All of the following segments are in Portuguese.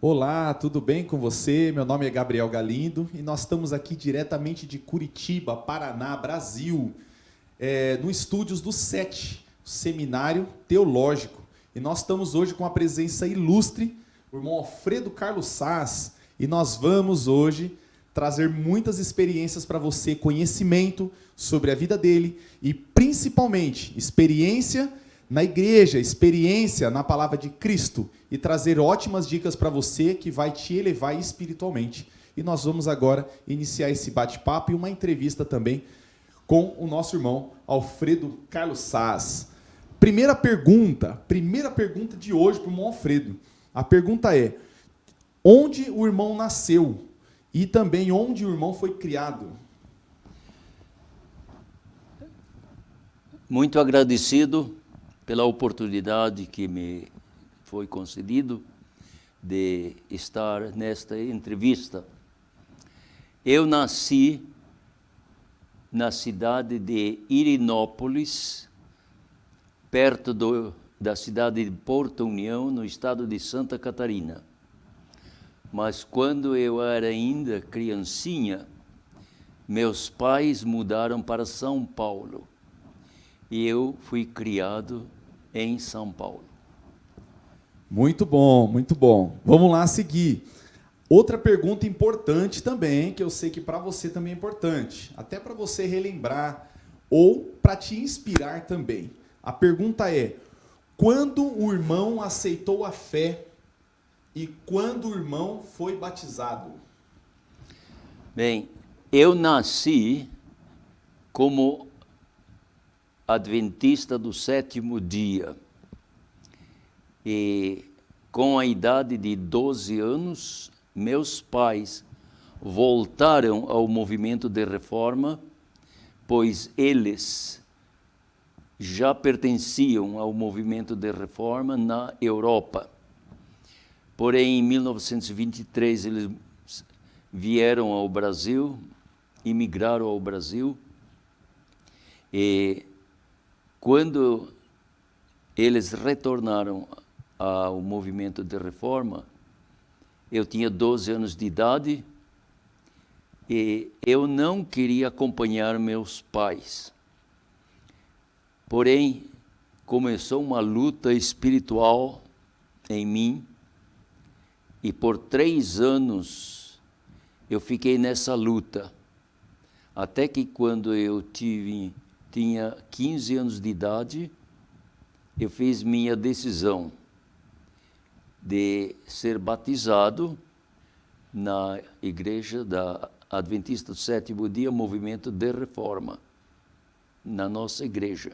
Olá, tudo bem com você? Meu nome é Gabriel Galindo e nós estamos aqui diretamente de Curitiba, Paraná, Brasil, no Estúdios do SET, Seminário Teológico. E nós estamos hoje com a presença ilustre, o irmão Alfredo Carlos Saz, e nós vamos hoje trazer muitas experiências para você, conhecimento sobre a vida dele e principalmente experiência na igreja, experiência na palavra de Cristo e trazer ótimas dicas para você que vai te elevar espiritualmente. E nós vamos agora iniciar esse bate-papo e uma entrevista também com o nosso irmão Alfredo Carlos Saz. Primeira pergunta de hoje para o irmão Alfredo. A pergunta é: onde o irmão nasceu e também onde o irmão foi criado? Muito agradecido pela oportunidade que me foi concedido de estar nesta entrevista. Eu nasci na cidade de Irinópolis, perto da cidade de Porto União, no estado de Santa Catarina. Mas quando eu era ainda criancinha, meus pais mudaram para São Paulo e eu fui criado em São Paulo. Muito bom, muito bom. Vamos lá seguir. Outra pergunta importante também, que eu sei que para você também é importante, até para você relembrar ou para te inspirar também. A pergunta é: quando o irmão aceitou a fé e quando o irmão foi batizado? Bem, eu nasci como adventista do sétimo dia. E com a idade de 12 anos, meus pais voltaram ao movimento de reforma, pois eles já pertenciam ao movimento de reforma na Europa. Porém, em 1923, eles vieram ao Brasil, imigraram ao Brasil, e quando eles retornaram ao movimento de reforma, eu tinha 12 anos de idade e eu não queria acompanhar meus pais. Porém, começou uma luta espiritual em mim e por 3 anos eu fiquei nessa luta, até que quando eu tinha 15 anos de idade, eu fiz minha decisão de ser batizado na igreja da Adventista do Sétimo Dia, Movimento de Reforma, na nossa igreja.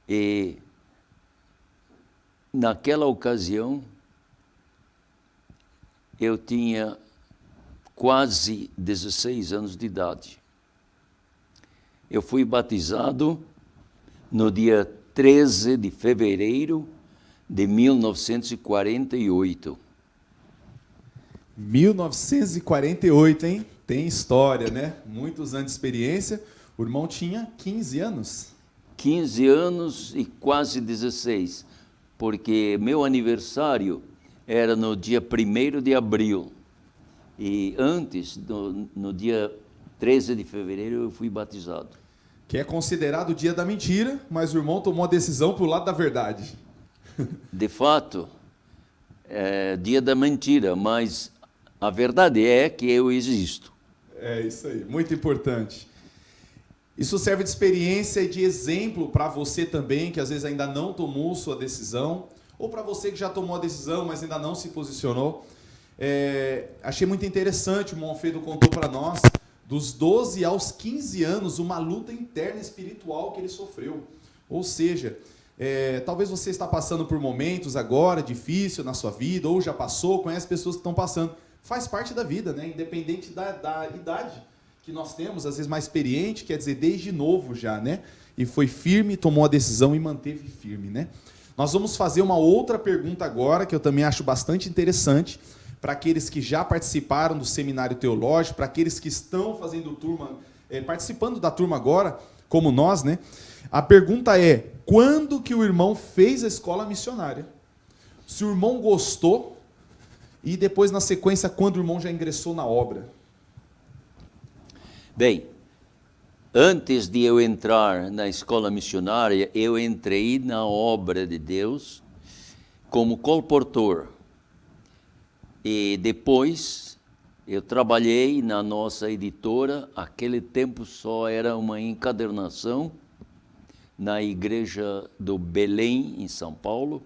E naquela ocasião, eu tinha quase 16 anos de idade. Eu fui batizado no dia 13 de fevereiro de 1948. 1948, hein? Tem história, né? Muitos anos de experiência. O irmão tinha 15 anos. 15 anos e quase 16, porque meu aniversário era no dia 1º de abril. E antes, no dia 13 de fevereiro, eu fui batizado. Que é considerado o dia da mentira, mas o irmão tomou a decisão para o lado da verdade. De fato, é dia da mentira, mas a verdade é que eu existo. É isso aí, muito importante. Isso serve de experiência e de exemplo para você também, que às vezes ainda não tomou sua decisão, ou para você que já tomou a decisão, mas ainda não se posicionou. Achei muito interessante, o irmão Alfredo contou para nós, dos 12 aos 15 anos, uma luta interna espiritual que ele sofreu. Ou seja, talvez você está passando por momentos agora difíceis na sua vida, ou já passou, conhece pessoas que estão passando. Faz parte da vida, né? Independente da idade que nós temos, às vezes mais experiente, quer dizer, desde novo já, né? E foi firme, tomou a decisão e manteve firme, né? Nós vamos fazer uma outra pergunta agora, que eu também acho bastante interessante, para aqueles que já participaram do seminário teológico, para aqueles que estão fazendo turma, participando da turma agora, como nós, né? A pergunta é: quando que o irmão fez a escola missionária? se o irmão gostou e depois, na sequência, quando o irmão já ingressou na obra. Bem, antes de eu entrar na escola missionária, eu entrei na obra de Deus como colportor. E depois eu trabalhei na nossa editora, aquele tempo só era uma encadernação, na igreja do Belém, em São Paulo.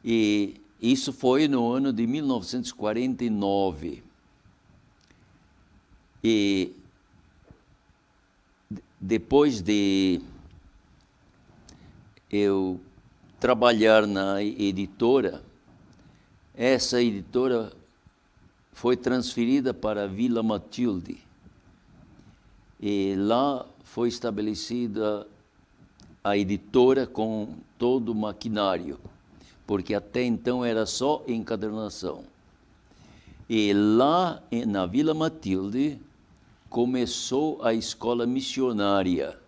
E isso foi no ano de 1949. E depois de eu trabalhar na editora, essa editora foi transferida para a Vila Matilde. E lá foi estabelecida a editora com todo o maquinário, porque até então era só encadernação. E lá na Vila Matilde começou a escola missionária.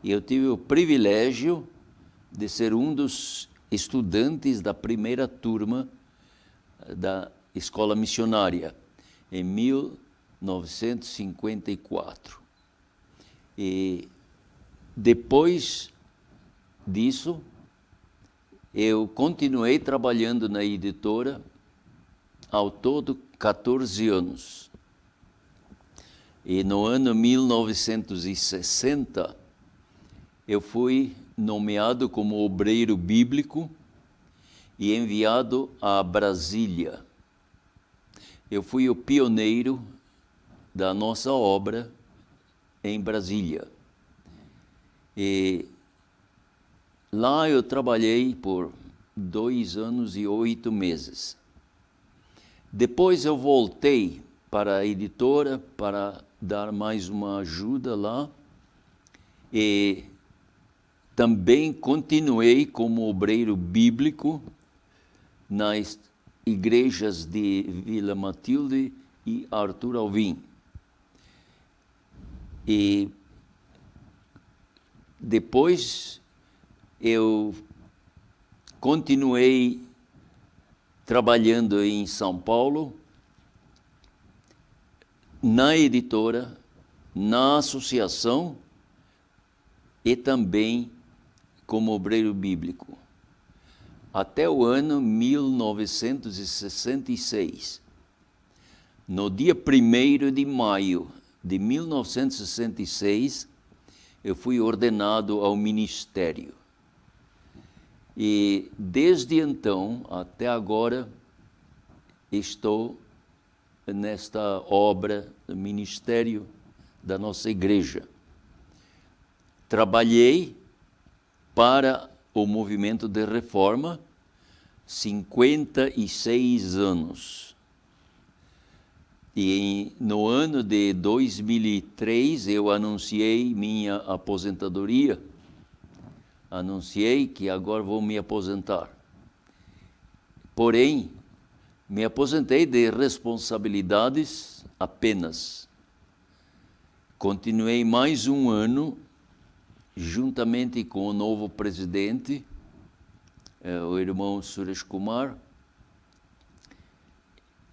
E eu tive o privilégio de ser um dos estudantes da primeira turma da escola missionária, em 1954. E depois disso, eu continuei trabalhando na editora, ao todo 14 anos. E no ano 1960, eu fui nomeado como obreiro bíblico e enviado a Brasília. Eu fui o pioneiro da nossa obra em Brasília. E lá eu trabalhei por 2 anos e 8 meses. Depois eu voltei para a editora para dar mais uma ajuda lá e também continuei como obreiro bíblico nas igrejas de Vila Matilde e Arthur Alvim. E depois eu continuei trabalhando em São Paulo, na editora, na associação e também como obreiro bíblico, até o ano 1966. No dia 1º de maio de 1966, eu fui ordenado ao ministério. E desde então até agora estou nesta obra do ministério da nossa igreja. Trabalhei para o movimento de reforma 56 anos. E no ano de 2003 eu anunciei minha aposentadoria. Anunciei que agora vou me aposentar. Porém, me aposentei de responsabilidades apenas. Continuei mais um ano, juntamente com o novo presidente, o irmão Suresh Kumar,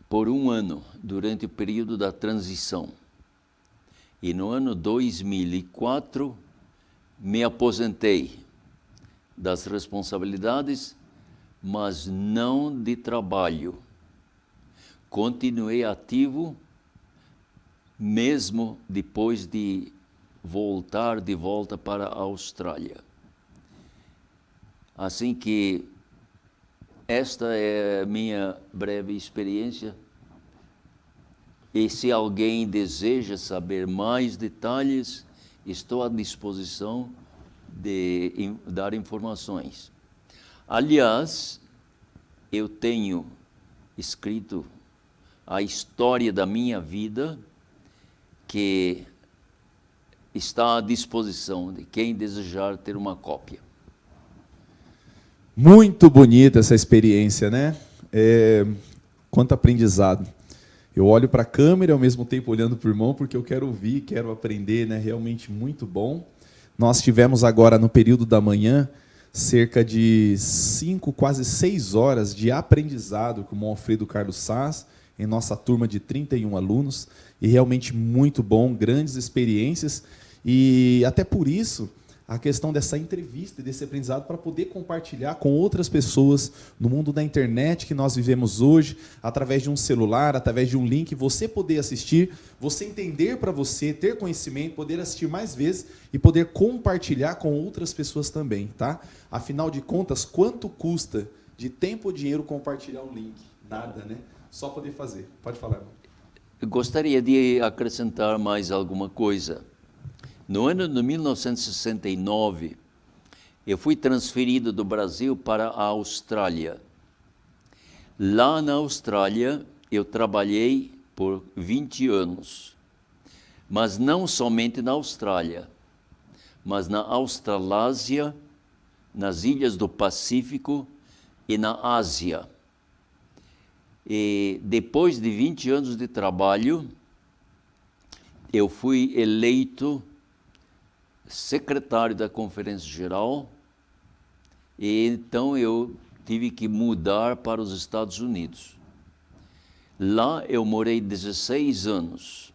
por um ano, durante o período da transição. E no ano 2004, me aposentei das responsabilidades, mas não de trabalho. Continuei ativo, mesmo depois de voltar de volta para a Austrália. Assim que esta é a minha breve experiência. E se alguém deseja saber mais detalhes, estou à disposição de dar informações. Aliás, eu tenho escrito a história da minha vida, que está à disposição de quem desejar ter uma cópia. Muito bonita essa experiência, né? Quanto aprendizado. Eu olho para a câmera, ao mesmo tempo olhando para o irmão, porque eu quero ouvir, quero aprender, né? Realmente muito bom. Nós tivemos agora, no período da manhã, cerca de 5, quase 6 horas de aprendizado com o Alfredo Carlos Saz, em nossa turma de 31 alunos, e realmente muito bom, grandes experiências, e até por isso a questão dessa entrevista e desse aprendizado para poder compartilhar com outras pessoas no mundo da internet que nós vivemos hoje, através de um celular, através de um link, você poder assistir, você entender para você, ter conhecimento, poder assistir mais vezes e poder compartilhar com outras pessoas também, tá? Afinal de contas, quanto custa de tempo ou dinheiro compartilhar um link? Nada, né? Só poder fazer. Pode falar, irmão. Eu gostaria de acrescentar mais alguma coisa. No ano de 1969, eu fui transferido do Brasil para a Austrália. Lá na Austrália, eu trabalhei por 20 anos, mas não somente na Austrália, mas na Australásia, nas ilhas do Pacífico e na Ásia. E depois de 20 anos de trabalho, eu fui eleito secretário da Conferência Geral, e então eu tive que mudar para os Estados Unidos. Lá eu morei 16 anos.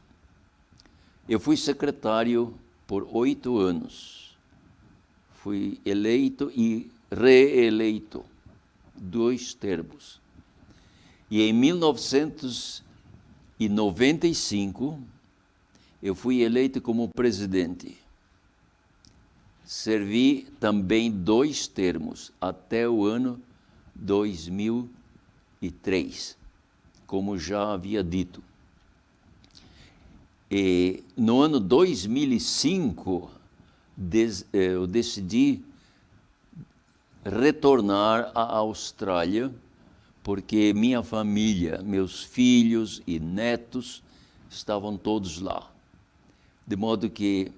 Eu fui secretário por 8 anos. Fui eleito e reeleito, 2 termos. E em 1995, eu fui eleito como presidente. Servi também 2 termos, até o ano 2003, como já havia dito. E no ano 2005, eu decidi retornar à Austrália, porque minha família, meus filhos e netos estavam todos lá. De modo que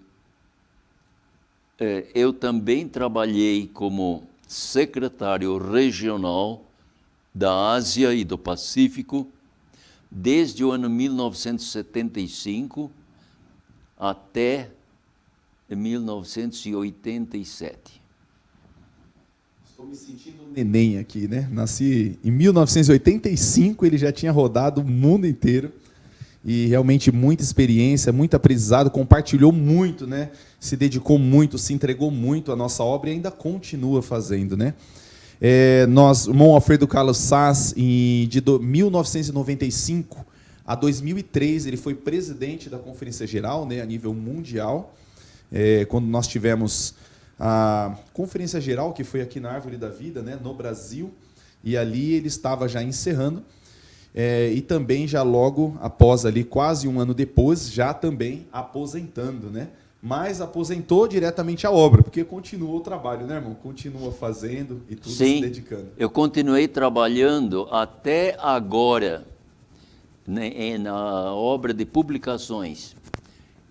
eu também trabalhei como secretário regional da Ásia e do Pacífico desde o ano 1975 até 1987. Estou me sentindo um neném aqui, né? Nasci em 1985, ele já tinha rodado o mundo inteiro. E realmente muita experiência, muito aprendizado, compartilhou muito, né? Se dedicou muito, se entregou muito à nossa obra e ainda continua fazendo, né? O irmão Alfredo Carlos Saz, de 1995 a 2003, ele foi presidente da Conferência Geral, né, a nível mundial, quando nós tivemos a Conferência Geral, que foi aqui na Árvore da Vida, né, no Brasil, e ali ele estava já encerrando. E também já logo após ali, quase um ano depois, já também aposentando, né? Mas aposentou diretamente a obra, porque continuou o trabalho, né, irmão? Continua fazendo e tudo. Sim, se dedicando. Eu continuei trabalhando até agora, né, na obra de publicações.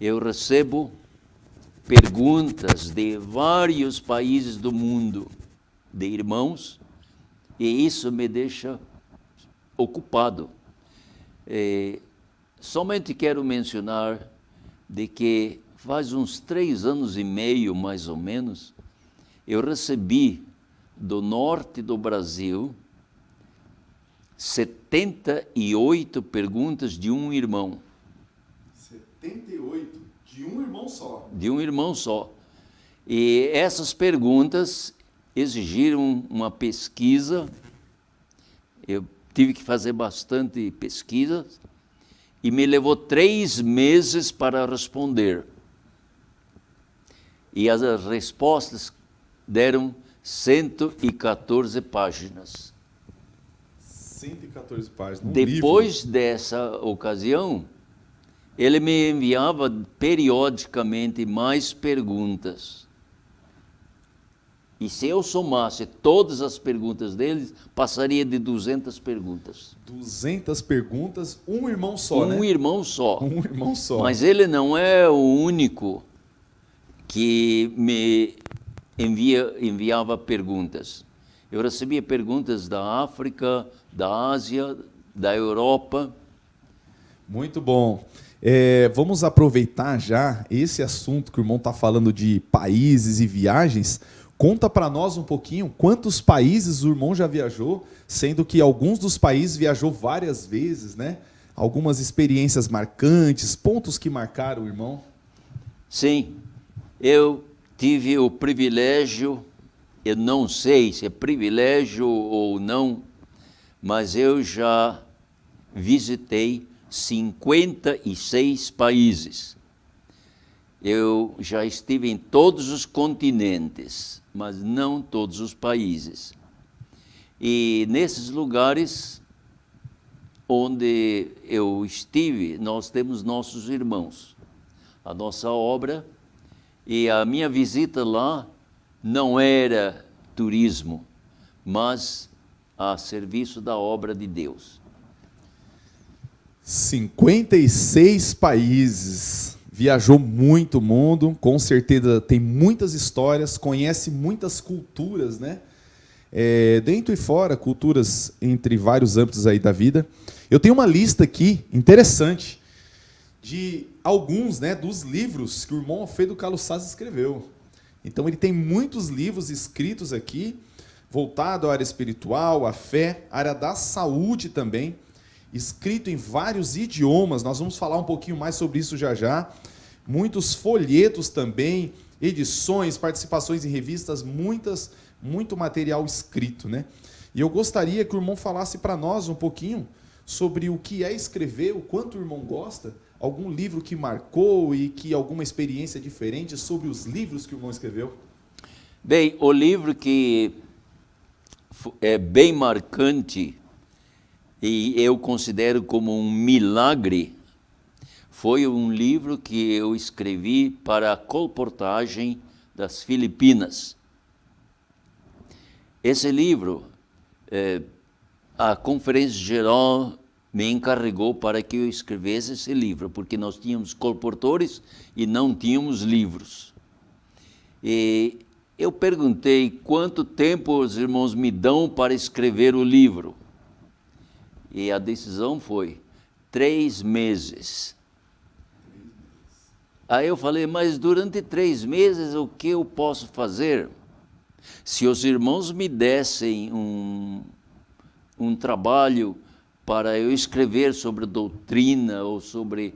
Eu recebo perguntas de vários países do mundo, de irmãos, e isso me deixa ocupado. Somente quero mencionar de que faz uns 3 anos e meio, mais ou menos, eu recebi do norte do Brasil 78 perguntas de um irmão. 78? De um irmão só? De um irmão só. E essas perguntas exigiram uma pesquisa. Eu tive que fazer bastante pesquisa e me levou 3 meses para responder. E as respostas deram 114 páginas. 114 páginas. Depois dessa ocasião, ele me enviava periodicamente mais perguntas. E se eu somasse todas as perguntas deles, passaria de 200 perguntas. 200 perguntas, um irmão só, né? Um irmão só. Um irmão só. Mas ele não é o único que me enviava perguntas. Eu recebia perguntas da África, da Ásia, da Europa. Muito bom. Vamos aproveitar já esse assunto que o irmão está falando de países e viagens. Conta para nós um pouquinho quantos países o irmão já viajou, sendo que alguns dos países viajou várias vezes, né? Algumas experiências marcantes, pontos que marcaram o irmão. Sim, eu tive o privilégio, eu não sei se é privilégio ou não, mas eu já visitei 56 países. Eu já estive em todos os continentes, mas não todos os países. E nesses lugares onde eu estive, nós temos nossos irmãos, a nossa obra, e a minha visita lá não era turismo, mas a serviço da obra de Deus. 56 países, viajou muito o mundo, com certeza tem muitas histórias, conhece muitas culturas, né? Dentro e fora, culturas entre vários âmbitos aí da vida. Eu tenho uma lista aqui, interessante, de alguns, né, dos livros que o irmão Alfredo Carlos Saz escreveu. Então ele tem muitos livros escritos aqui, voltado à área espiritual, à fé, à área da saúde também, escrito em vários idiomas. Nós vamos falar um pouquinho mais sobre isso já já. Muitos folhetos também, edições, participações em revistas, muito material escrito, né? E eu gostaria que o irmão falasse para nós um pouquinho sobre o que é escrever, o quanto o irmão gosta, algum livro que marcou e que alguma experiência diferente sobre os livros que o irmão escreveu. Bem, o livro que é bem marcante e eu considero como um milagre, foi um livro que eu escrevi para a colportagem das Filipinas. Esse livro, a Conferência Geral me encarregou para que eu escrevesse esse livro, porque nós tínhamos colportores e não tínhamos livros. E eu perguntei quanto tempo os irmãos me dão para escrever o livro. E a decisão foi 3 meses. Aí eu falei, mas durante 3 meses o que eu posso fazer? Se os irmãos me dessem um trabalho para eu escrever sobre doutrina ou sobre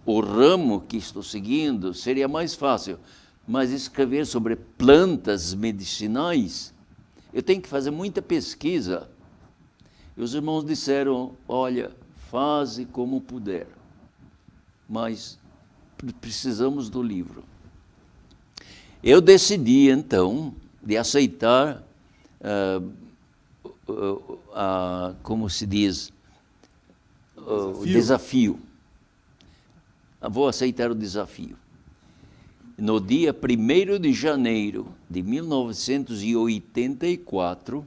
o ramo que estou seguindo, seria mais fácil. Mas escrever sobre plantas medicinais, eu tenho que fazer muita pesquisa. E os irmãos disseram, olha, faze como puder, mas precisamos do livro. Eu decidi, então, de aceitar, como se diz, o desafio. Vou aceitar o desafio. No dia 1º de janeiro de 1984,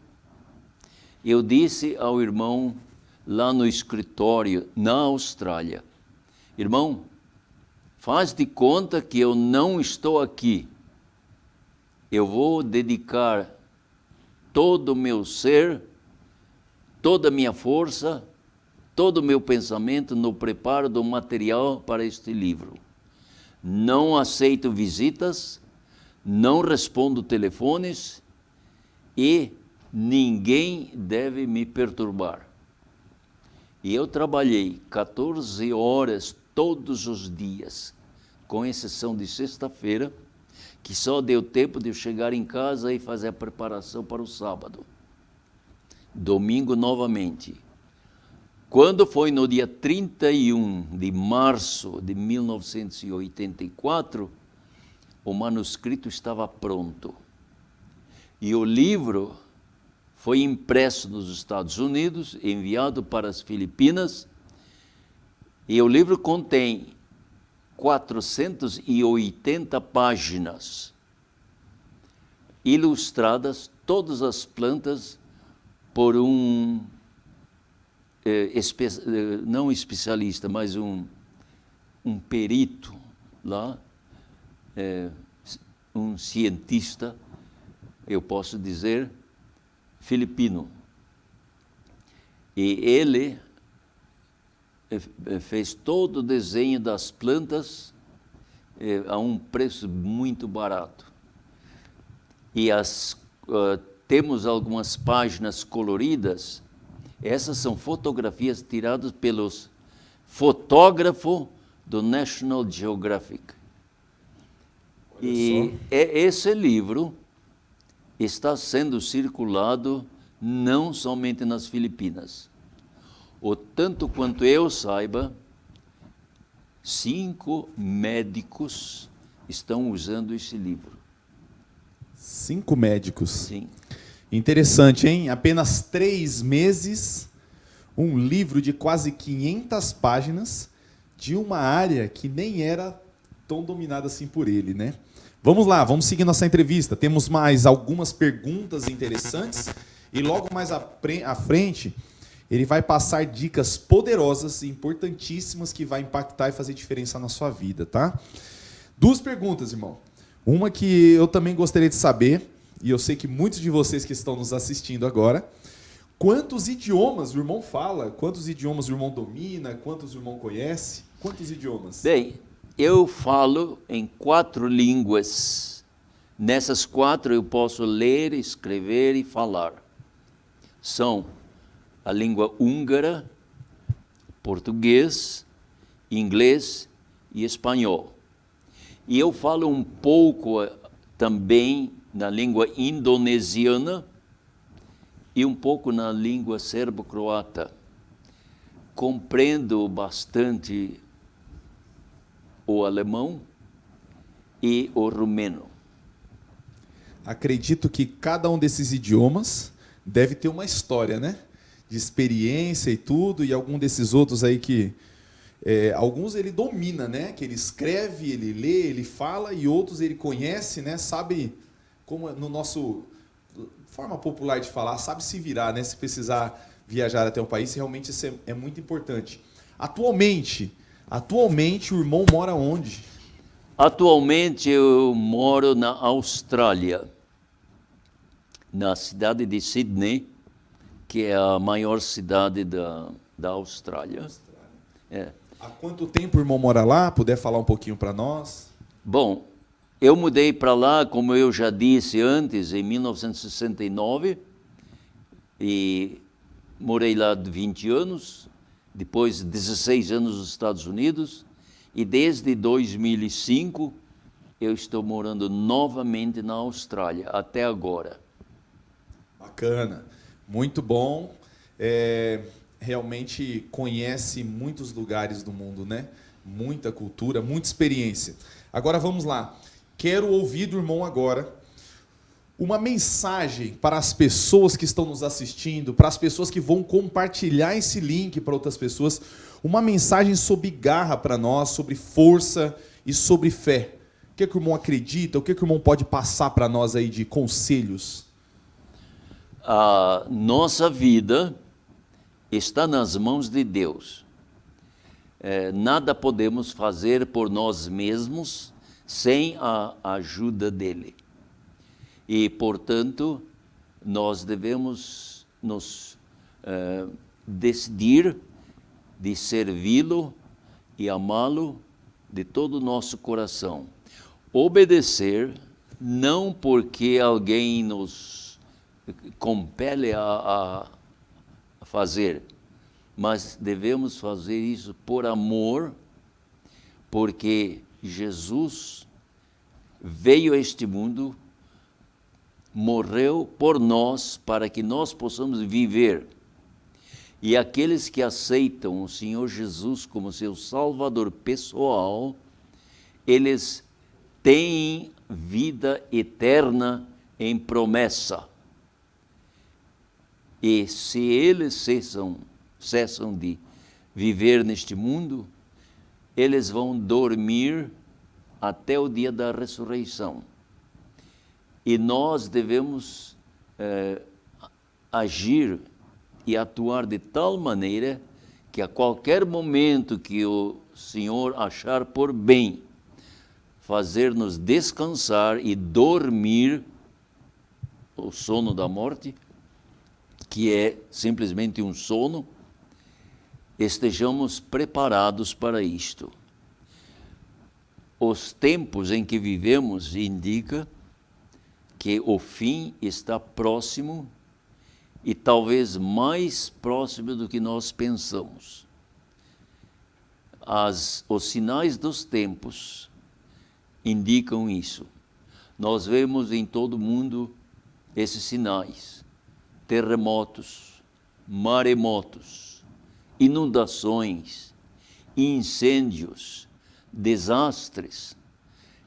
eu disse ao irmão lá no escritório, na Austrália, irmão, faz de conta que eu não estou aqui. Eu vou dedicar todo o meu ser, toda a minha força, todo o meu pensamento no preparo do material para este livro. Não aceito visitas, não respondo telefones e ninguém deve me perturbar. E eu trabalhei 14 horas todos os dias, com exceção de sexta-feira, que só deu tempo de eu chegar em casa e fazer a preparação para o sábado. Domingo novamente. Quando foi no dia 31 de março de 1984, o manuscrito estava pronto. E o livro foi impresso nos Estados Unidos, enviado para as Filipinas, e o livro contém 480 páginas, ilustradas, todas as plantas, por um, não especialista, mas um perito lá, um cientista, eu posso dizer, filipino. E ele fez todo o desenho das plantas a um preço muito barato. E temos algumas páginas coloridas. Essas são fotografias tiradas pelos fotógrafos do National Geographic. E esse livro está sendo circulado não somente nas Filipinas. O tanto quanto eu saiba, 5 médicos estão usando esse livro. 5 médicos. Sim. Interessante, hein? Apenas 3 meses, um livro de quase 500 páginas de uma área que nem era tão dominada assim por ele, né? Vamos lá, vamos seguir nossa entrevista. Temos mais algumas perguntas interessantes e logo mais à frente ele vai passar dicas poderosas e importantíssimas que vai impactar e fazer diferença na sua vida, tá? 2 perguntas, irmão. Uma que eu também gostaria de saber, e eu sei que muitos de vocês que estão nos assistindo agora, quantos idiomas o irmão fala? Quantos idiomas o irmão domina? Quantos o irmão conhece? Quantos idiomas? Bem, eu falo em 4 línguas. Nessas 4 eu posso ler, escrever e falar. São a língua húngara, português, inglês e espanhol. E eu falo um pouco também na língua indonesiana e um pouco na língua serbo-croata. Compreendo bastante o alemão e o romeno. Acredito que cada um desses idiomas deve ter uma história, né? De experiência e tudo, e algum desses outros aí que... alguns ele domina, né? Que ele escreve, ele lê, ele fala, e outros ele conhece, né? Sabe, como no nosso... forma popular de falar, sabe se virar, né? Se precisar viajar até um país, realmente isso é muito importante. Atualmente o irmão mora onde? Atualmente eu moro na Austrália, na cidade de Sydney, que é a maior cidade da Austrália. É. Há quanto tempo o irmão mora lá? Puder falar um pouquinho para nós? Bom, eu mudei para lá, como eu já disse antes, em 1969, e morei lá 20 anos, depois 16 anos nos Estados Unidos, e desde 2005 eu estou morando novamente na Austrália, até agora. Bacana, muito bom. Realmente conhece muitos lugares do mundo, né? Muita cultura, muita experiência. Agora vamos lá. Quero ouvir do irmão agora uma mensagem para as pessoas que estão nos assistindo, para as pessoas que vão compartilhar esse link para outras pessoas, uma mensagem sobre garra para nós, sobre força e sobre fé. O que o irmão acredita? O que o irmão pode passar para nós aí de conselhos? A nossa vida está nas mãos de Deus. Nada podemos fazer por nós mesmos sem a ajuda dele. E, portanto, nós devemos nos decidir de servi-lo e amá-lo de todo o nosso coração. Obedecer, não porque alguém nos compele a fazer, mas devemos fazer isso por amor, porque Jesus veio a este mundo, morreu por nós para que nós possamos viver. E aqueles que aceitam o Senhor Jesus como seu Salvador pessoal, eles têm vida eterna em promessa. E se eles cessam de viver neste mundo, eles vão dormir até o dia da ressurreição. E nós devemos agir e atuar de tal maneira que a qualquer momento que o Senhor achar por bem fazer-nos descansar e dormir o sono da morte, que é simplesmente um sono, estejamos preparados para isto. Os tempos em que vivemos indica que o fim está próximo e talvez mais próximo do que nós pensamos. Os sinais dos tempos indicam isso. Nós vemos em todo o mundo esses sinais: terremotos, maremotos, inundações, incêndios, desastres,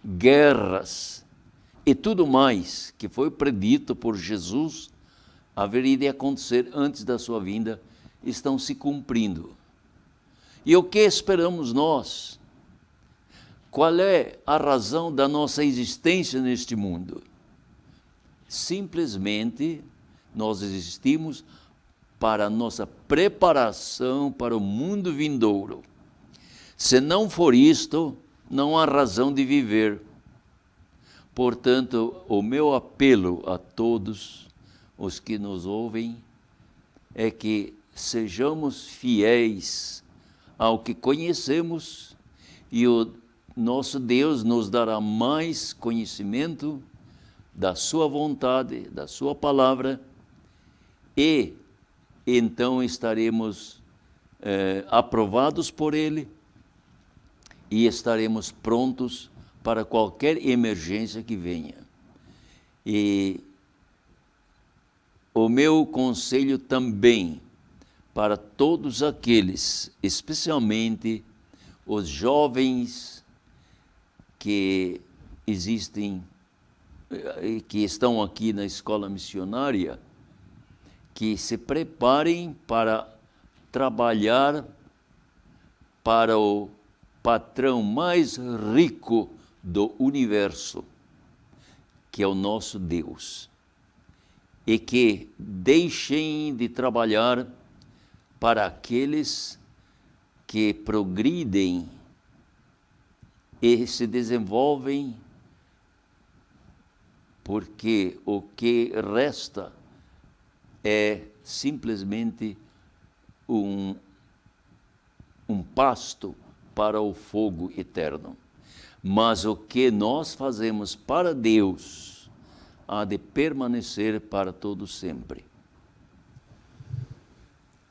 guerras e tudo mais que foi predito por Jesus haveria de acontecer antes da sua vinda, estão se cumprindo. E o que esperamos nós? Qual é a razão da nossa existência neste mundo? Simplesmente nós existimos para a nossa preparação para o mundo vindouro. Se não for isto, não há razão de viver. Portanto, o meu apelo a todos os que nos ouvem é que sejamos fiéis ao que conhecemos e o nosso Deus nos dará mais conhecimento da sua vontade, da sua palavra, e então estaremos aprovados por Ele e estaremos prontos para qualquer emergência que venha. E o meu conselho também para todos aqueles, especialmente os jovens que existem, que estão aqui na escola missionária, que se preparem para trabalhar para o patrão mais rico do universo, que é o nosso Deus, e que deixem de trabalhar para aqueles que progridem e se desenvolvem, porque o que resta é simplesmente um pasto para o fogo eterno. Mas o que nós fazemos para Deus há de permanecer para todo sempre.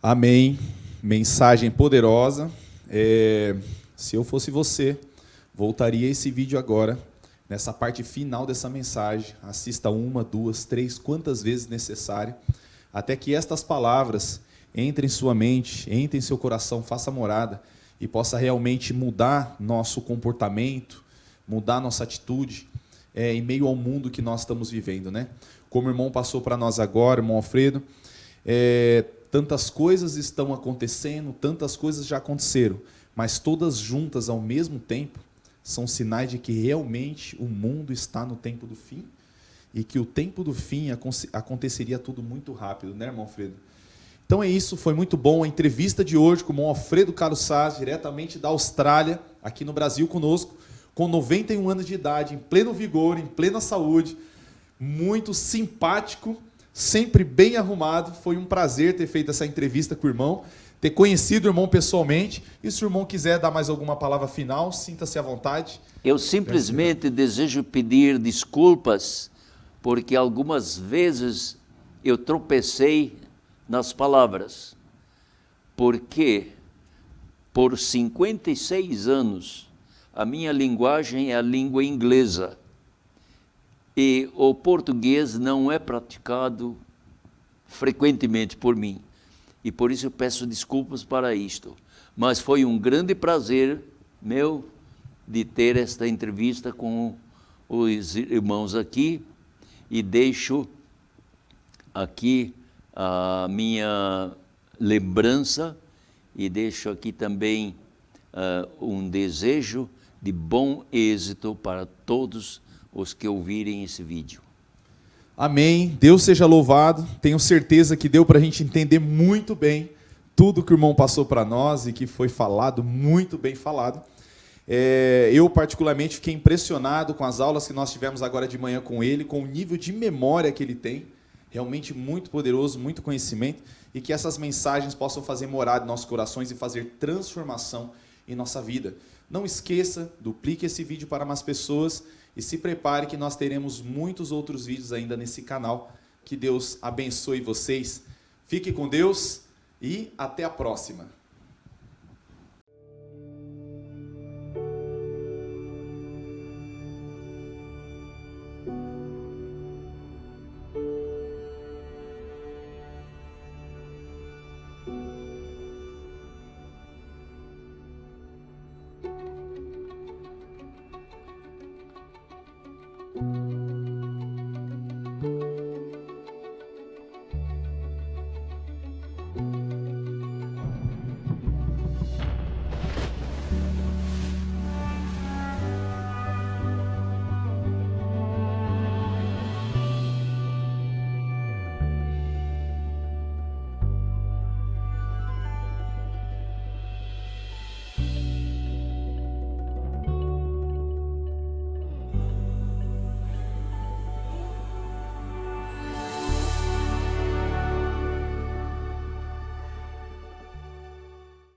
Amém. Mensagem poderosa. Se eu fosse você, voltaria esse vídeo agora, nessa parte final dessa mensagem. Assista 1, 2, 3, quantas vezes necessário, até que estas palavras entrem em sua mente, entrem em seu coração, faça morada e possa realmente mudar nosso comportamento, mudar nossa atitude em meio ao mundo que nós estamos vivendo, né? Como o irmão passou para nós agora, irmão Alfredo, tantas coisas estão acontecendo, tantas coisas já aconteceram, mas todas juntas ao mesmo tempo são sinais de que realmente o mundo está no tempo do fim e que o tempo do fim aconteceria tudo muito rápido, né, irmão Alfredo? Então é isso, foi muito bom a entrevista de hoje com o irmão Alfredo Carlos Saz, diretamente da Austrália, aqui no Brasil conosco, com 91 anos de idade, em pleno vigor, em plena saúde, muito simpático, sempre bem arrumado. Foi um prazer ter feito essa entrevista com o irmão, ter conhecido o irmão pessoalmente. E se o irmão quiser dar mais alguma palavra final, sinta-se à vontade. Eu simplesmente desejo pedir desculpas, porque algumas vezes eu tropecei nas palavras, porque por 56 anos a minha linguagem é a língua inglesa e o português não é praticado frequentemente por mim, e por isso eu peço desculpas para isto, mas foi um grande prazer meu de ter esta entrevista com os irmãos aqui, e deixo aqui a minha lembrança e deixo aqui também um desejo de bom êxito para todos os que ouvirem esse vídeo. Amém. Deus seja louvado. Tenho certeza que deu para a gente entender muito bem tudo que o irmão passou para nós e que foi falado, muito bem falado. Eu particularmente fiquei impressionado com as aulas que nós tivemos agora de manhã com ele, com o nível de memória que ele tem. realmente muito poderoso, muito conhecimento, e que essas mensagens possam fazer morada em nossos corações e fazer transformação em nossa vida. Não esqueça, duplique esse vídeo para mais pessoas e se prepare que nós teremos muitos outros vídeos ainda nesse canal. Que Deus abençoe vocês. Fique com Deus e até a próxima.